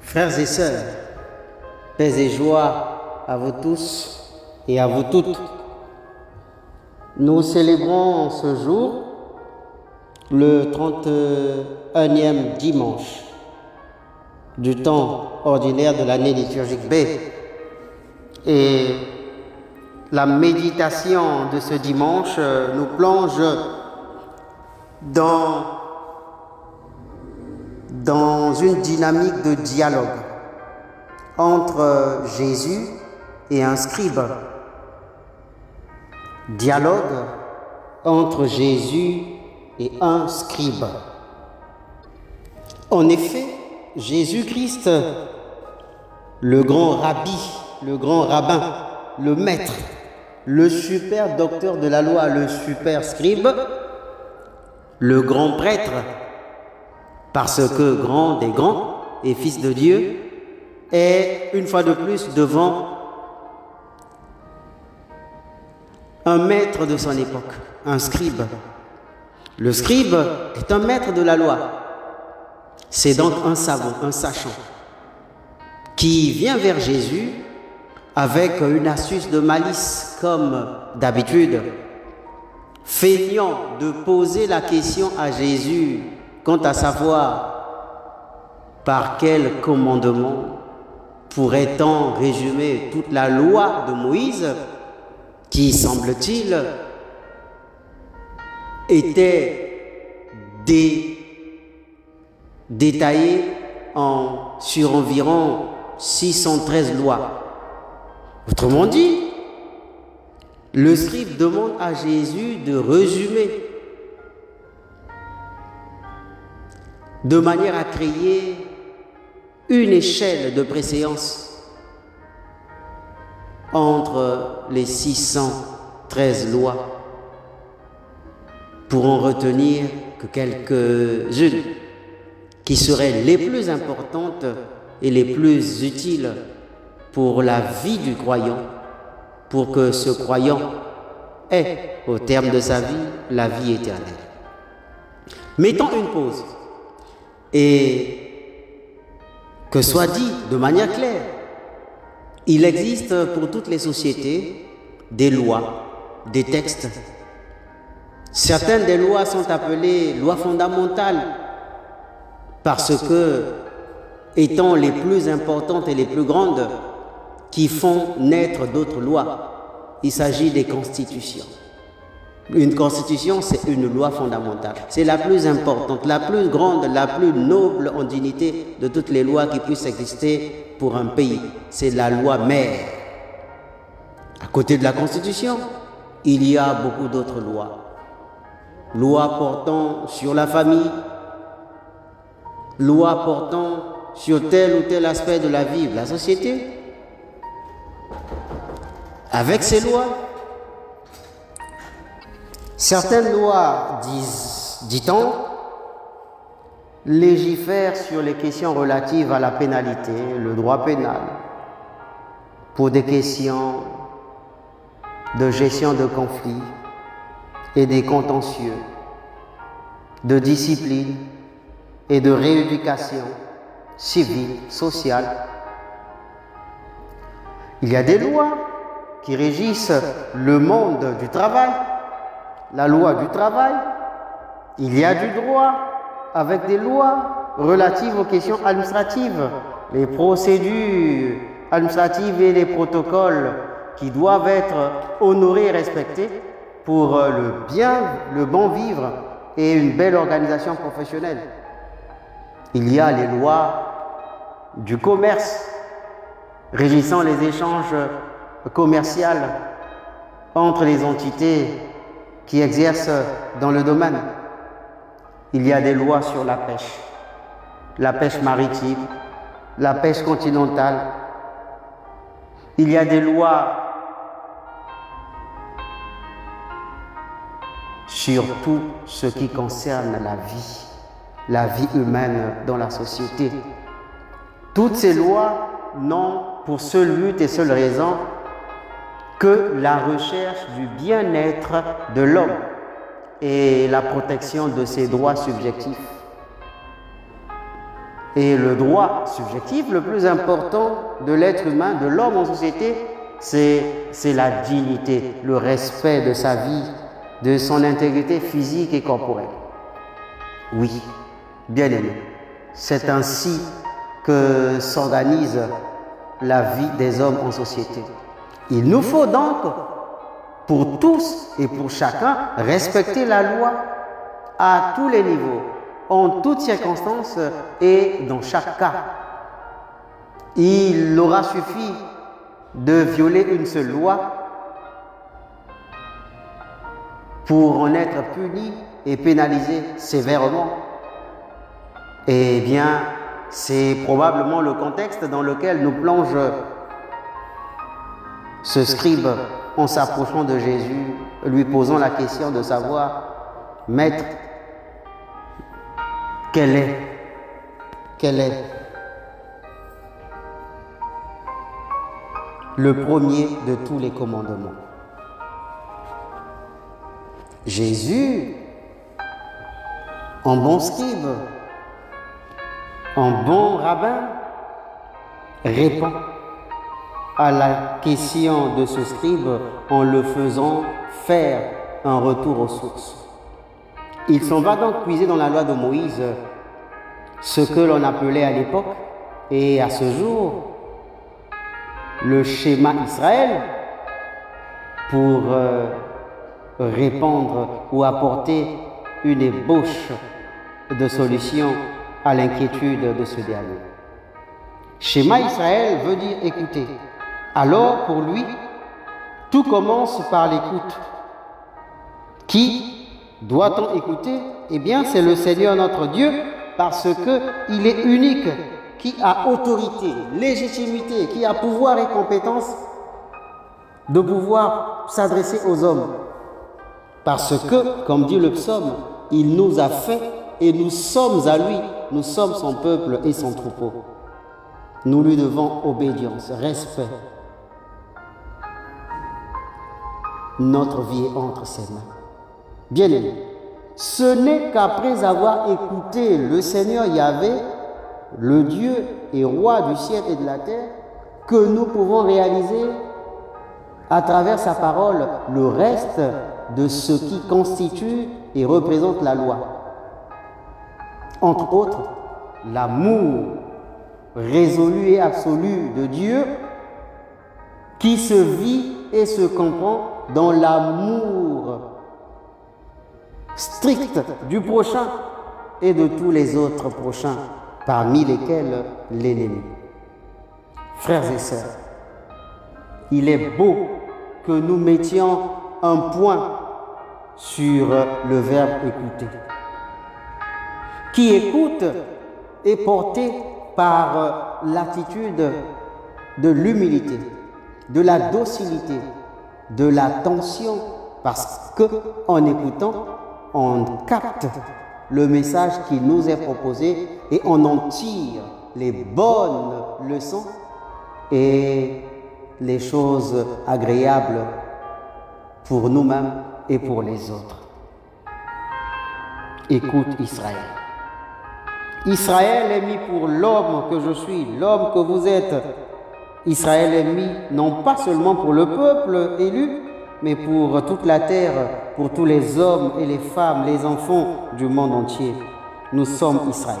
Frères et sœurs, paix et joie à vous tous et à vous toutes. Nous célébrons ce jour le 31e dimanche du temps ordinaire de l'année liturgique B. Et la méditation de ce dimanche nous plonge dans une dynamique de dialogue entre Jésus et un scribe. Dialogue entre Jésus et un scribe. En effet, Jésus-Christ, le grand rabbi, le grand rabbin, le maître, le super docteur de la loi, le super scribe, le grand prêtre, parce que grand des grands et fils de Dieu, est une fois de plus devant un maître de son époque, un scribe. Le scribe est un maître de la loi. C'est donc un savant, un sachant, qui vient vers Jésus avec une astuce de malice, comme d'habitude, feignant de poser la question à Jésus quant à savoir par quel commandement pourrait-on résumer toute la loi de Moïse, qui, semble-t-il, était détaillée sur environ 613 lois. Autrement dit, le scribe demande à Jésus de résumer de manière à créer une échelle de préséance entre les 613 lois pour en retenir que quelques-unes qui seraient les plus importantes et les plus utiles pour la vie du croyant, pour que ce croyant ait, au terme de sa vie, la vie éternelle. Mettons une pause et que soit dit de manière claire, il existe pour toutes les sociétés des lois, des textes. Certaines des lois sont appelées lois fondamentales parce que, étant les plus importantes et les plus grandes, qui font naître d'autres lois, il s'agit des constitutions. Une constitution, c'est une loi fondamentale. C'est la plus importante, la plus grande, la plus noble en dignité de toutes les lois qui puissent exister pour un pays. C'est la loi mère. À côté de la constitution, il y a beaucoup d'autres lois. Lois portant sur la famille, lois portant sur tel ou tel aspect de la vie de la société. Avec ces lois, certaines lois, dit-on, légifèrent sur les questions relatives à la pénalité, le droit pénal, pour des questions de gestion de conflits et des contentieux, de discipline et de rééducation civile, sociale. Il y a des lois qui régissent le monde du travail, la loi du travail. Il y a du droit avec des lois relatives aux questions administratives, les procédures administratives et les protocoles qui doivent être honorés et respectés pour le bon vivre et une belle organisation professionnelle. Il y a les lois du commerce régissant les échanges commerciaux entre les entités qui exercent dans le domaine. Il y a des lois sur la pêche maritime, la pêche continentale. Il y a des lois sur tout ce qui concerne la vie humaine dans la société. Toutes ces lois n'ont pour seul but et seule raison que la recherche du bien-être de l'homme et la protection de ses droits subjectifs. Et le droit subjectif le plus important de l'être humain, de l'homme en société, c'est la dignité, le respect de sa vie, de son intégrité physique et corporelle. Oui, bien aimé, c'est ainsi que s'organise la vie des hommes en société. Il nous faut donc, pour tous et pour chacun, respecter la loi à tous les niveaux, en toutes circonstances et dans chaque cas. Il aura suffi de violer une seule loi pour en être puni et pénalisé sévèrement. Eh bien, c'est probablement le contexte dans lequel nous plonge ce scribe en s'approchant de Jésus, lui posant la question de savoir, Maître, quel est le premier de tous les commandements? Jésus, en bon scribe, en bon rabbin, répond à la question de ce scribe en le faisant faire un retour aux sources. Il s'en va donc puiser dans la loi de Moïse ce que l'on appelait à l'époque et à ce jour le schéma Israël pour répondre ou apporter une ébauche de solution à l'inquiétude de ce dernier. Schéma Israël veut dire écouter. Alors pour lui, tout commence par l'écoute. Qui doit-on écouter? Eh bien, c'est le Seigneur notre Dieu, parce qu'il est unique, qui a autorité, légitimité, qui a pouvoir et compétence de pouvoir s'adresser aux hommes. Parce que, comme dit le psaume, il nous a fait et nous sommes à lui, nous sommes son peuple et son troupeau. Nous lui devons obéissance, respect. Notre vie est entre ses mains. Bien aimé, ce n'est qu'après avoir écouté le Seigneur Yahvé, le Dieu et roi du ciel et de la terre, que nous pouvons réaliser à travers sa parole le reste de ce qui constitue et représente la loi. Entre autres, l'amour résolu et absolu de Dieu qui se vit et se comprend dans l'amour strict du prochain et de tous les autres prochains, parmi lesquels l'ennemi. Frères et sœurs, il est beau que nous mettions un point sur le verbe écouter. Qui écoute est porté par l'attitude de l'humilité, de la docilité, de l'attention, parce qu'en écoutant, on capte le message qui nous est proposé et on en tire les bonnes leçons et les choses agréables pour nous-mêmes et pour les autres. Écoute Israël. Israël est mis pour l'homme que je suis, l'homme que vous êtes. Israël est mis non pas seulement pour le peuple élu, mais pour toute la terre, pour tous les hommes et les femmes, les enfants du monde entier. Nous sommes Israël.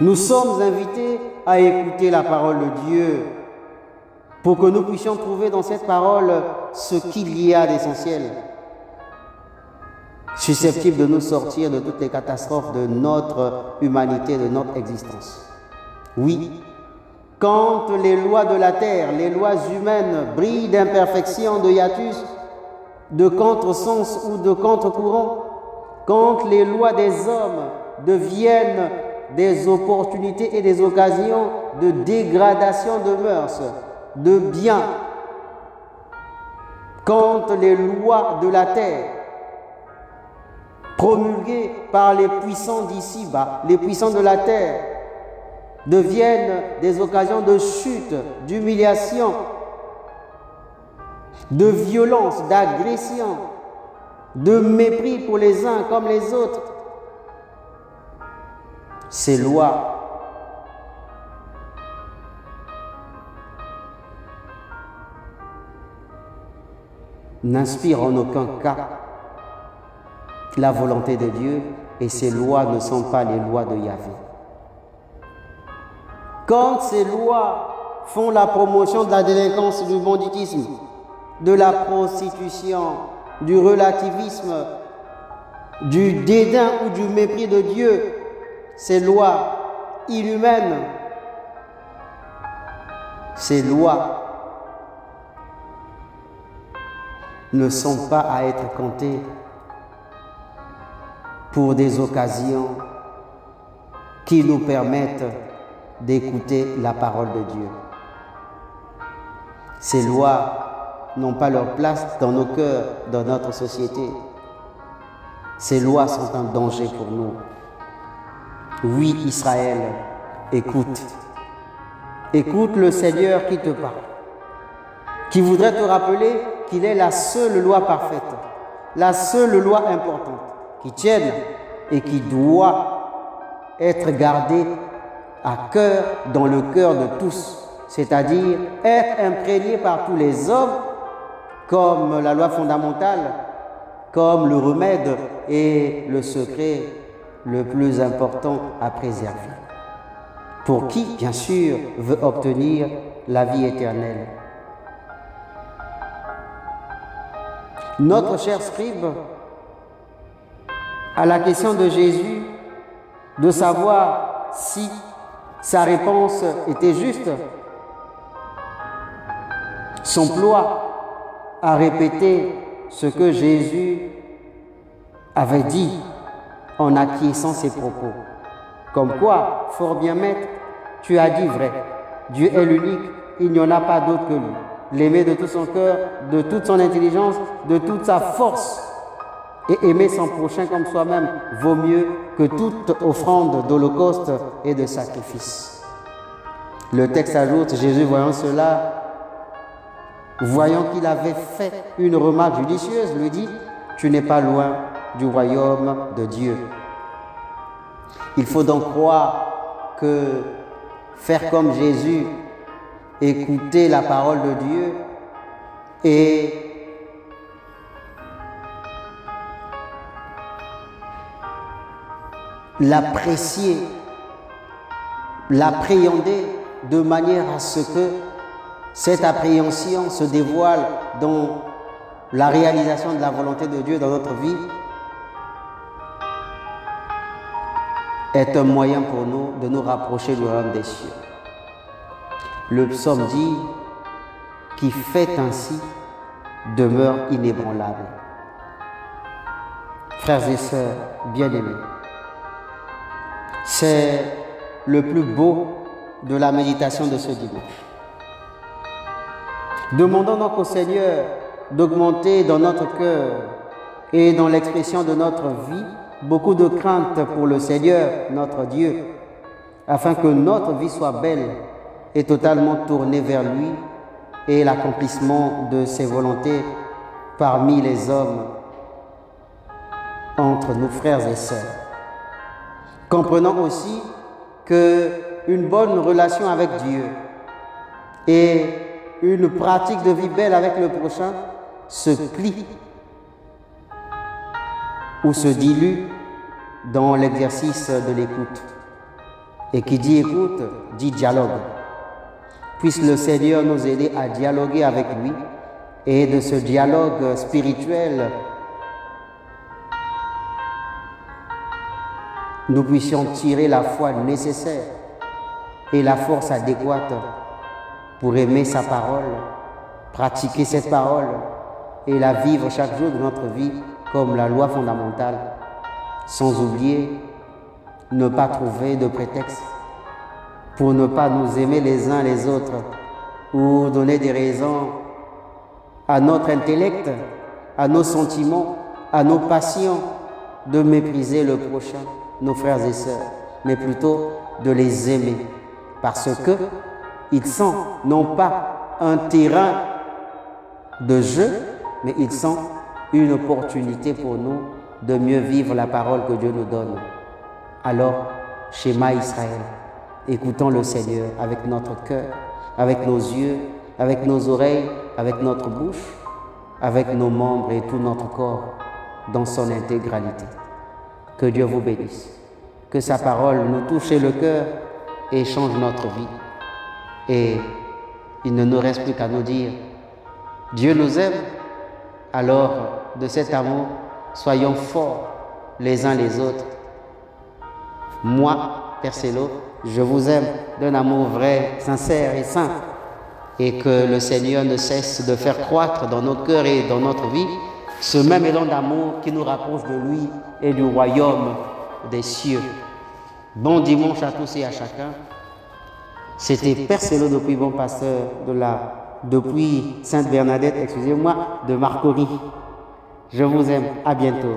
Nous sommes invités à écouter la parole de Dieu pour que nous puissions trouver dans cette parole ce qu'il y a d'essentiel, susceptible de nous sortir de toutes les catastrophes de notre humanité, de notre existence. Oui, quand les lois de la terre, les lois humaines brillent d'imperfection, de hiatus, de contresens ou de contre-courant, quand les lois des hommes deviennent des opportunités et des occasions de dégradation de mœurs, de biens, quand les lois de la terre promulguées par les puissants d'ici-bas, les puissants de la terre, deviennent des occasions de chute, d'humiliation, de violence, d'agression, de mépris pour les uns comme les autres. ces lois n'inspirent en aucun cas la volonté de Dieu et ces lois ne sont pas les lois de Yahvé. Quand ces lois font la promotion de la délinquance, du banditisme, de la prostitution, du relativisme, du dédain ou du mépris de Dieu, ces lois inhumaines, ces lois ne sont pas à être comptées pour des occasions qui nous permettent d'écouter la parole de Dieu. Ces lois n'ont pas leur place dans nos cœurs, dans notre société. Ces lois sont un danger pour nous. Oui, Israël, écoute. Écoute le Seigneur qui te parle, qui voudrait te rappeler qu'il est la seule loi parfaite, la seule loi importante, qui tienne et qui doit être gardée à cœur, dans le cœur de tous, c'est-à-dire être imprégné par tous les hommes comme la loi fondamentale, comme le remède et le secret le plus important à préserver. Pour qui, bien sûr, veut obtenir la vie éternelle. Notre cher scribe, à la question de Jésus, de savoir si sa réponse était juste, s'emploie à répéter ce que Jésus avait dit en acquiesçant ses propos. Comme quoi, fort bien maître, tu as dit vrai. Dieu est l'unique, il n'y en a pas d'autre que lui. L'aimer de tout son cœur, de toute son intelligence, de toute sa force. Et aimer son prochain comme soi-même vaut mieux que toute offrande d'holocauste et de sacrifice. Le texte ajoute, Jésus voyant cela, voyant qu'il avait fait une remarque judicieuse, lui dit, tu n'es pas loin du royaume de Dieu. Il faut donc croire que faire comme Jésus, écouter la parole de Dieu et l'apprécier, l'appréhender de manière à ce que cette appréhension se dévoile dans la réalisation de la volonté de Dieu dans notre vie, est un moyen pour nous de nous rapprocher du royaume des cieux. Le psaume dit, qui fait ainsi demeure inébranlable. Frères et sœurs bien-aimés, c'est le plus beau de la méditation de ce dimanche. Demandons donc au Seigneur d'augmenter dans notre cœur et dans l'expression de notre vie beaucoup de crainte pour le Seigneur, notre Dieu, afin que notre vie soit belle et totalement tournée vers lui et l'accomplissement de ses volontés parmi les hommes, entre nos frères et sœurs. Comprenons aussi qu'une bonne relation avec Dieu et une pratique de vie belle avec le prochain se plie ou se dilue dans l'exercice de l'écoute. Et qui dit écoute, dit dialogue. Puisse le Seigneur nous aider à dialoguer avec lui et de ce dialogue spirituel, nous puissions tirer la foi nécessaire et la force adéquate pour aimer sa parole, pratiquer cette parole et la vivre chaque jour de notre vie comme la loi fondamentale, sans oublier ne pas trouver de prétexte pour ne pas nous aimer les uns les autres ou donner des raisons à notre intellect, à nos sentiments, à nos passions de mépriser le prochain, nos frères et sœurs, mais plutôt de les aimer parce que ils sont non pas un terrain de jeu, mais ils sont une opportunité pour nous de mieux vivre la parole que Dieu nous donne. Alors, Shema Israël. Écoutons le Seigneur avec notre cœur, avec nos yeux, avec nos oreilles, avec notre bouche, avec nos membres et tout notre corps dans son intégralité. Que Dieu vous bénisse. Que sa parole nous touche le cœur et change notre vie. Et il ne nous reste plus qu'à nous dire, Dieu nous aime, alors de cet amour, soyons forts les uns les autres. Moi, Père Célo, je vous aime d'un amour vrai, sincère et saint, et que le Seigneur ne cesse de faire croître dans notre cœur et dans notre vie ce même élan d'amour qui nous rapproche de lui et du royaume des cieux. Bon dimanche à tous et à chacun. C'était Père Célo depuis Bon Pasteur depuis Sainte Bernadette, excusez-moi, de Marcory. Je vous aime, à bientôt.